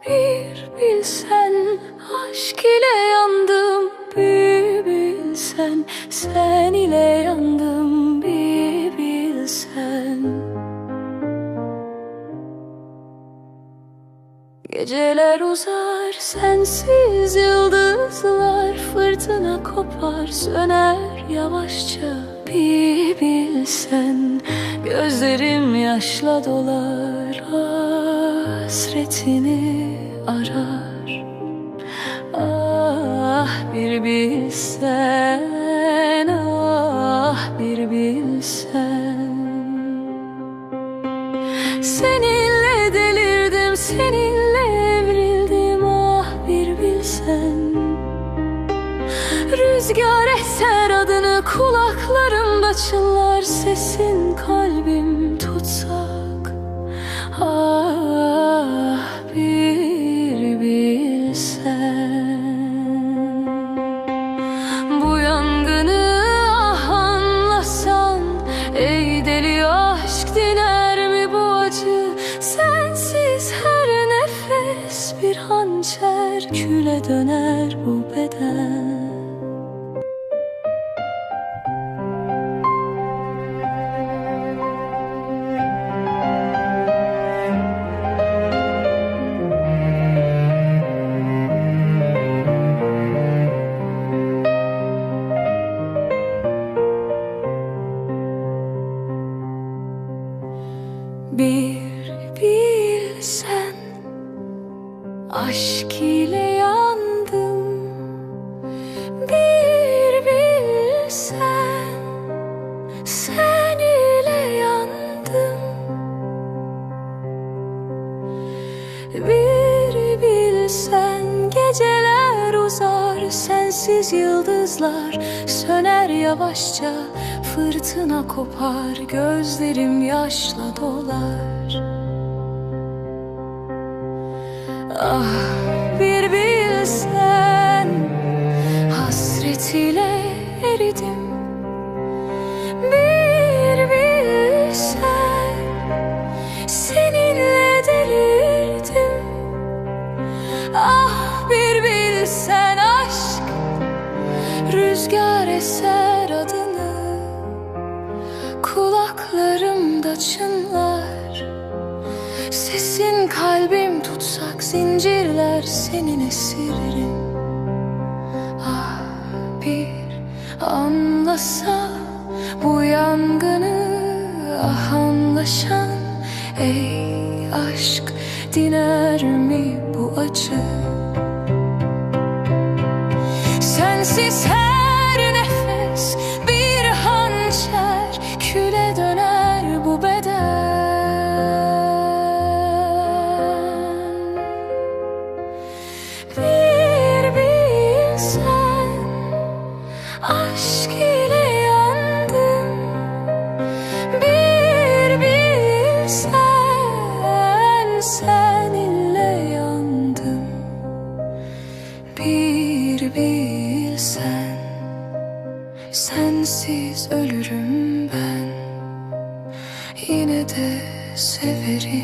Bir bilsen, aşk ile yandım. Bir bilsen, sen ile yandım. Bir bilsen. Geceler uzar, sensiz yıldızlar. Fırtına kopar, söner yavaşça. Bir bilsen, gözlerim yaşla dolar. Hasretini arar. Ah bir bilsen, ah bir bilsen. Seninle delirdim, seninle evrildim. Ah bir bilsen. Rüzgar eser adını, kulaklarımda çınlar sesin. Kalbim tutsak, ah bir bilsen. Bu yangını ah anlasan, ey deli aşk, diner mi bu acı? Sensiz her nefes bir hançer, küle döner bu beden. Bir bilsen, aşk ile yandım. Bir bilsen, sen ile yandım. Bir bilsen, geceler uzar, sensiz yıldızlar söner yavaşça. Fırtına kopar, gözlerim yaşla dolar. Ah bir bilsen, hasret ile eridim. Bir bilsen, seninle delirdim. Ah bir bilsen aşk, rüzgar eser adını. Kulaklarımda çınlar sesin, kalbim tutsak zincirler senin esirin. Ah bir anlasa bu yangını, ah anlaşan, ey aşk, diner mi bu acı? Sensiz her nefes bir hançer, küle döner bu beden. Bir bilsen, aşk ile yandım. Bir bilsen, seninle yandım. Bir bilsen, sensiz ölürüm ben, yine de severim.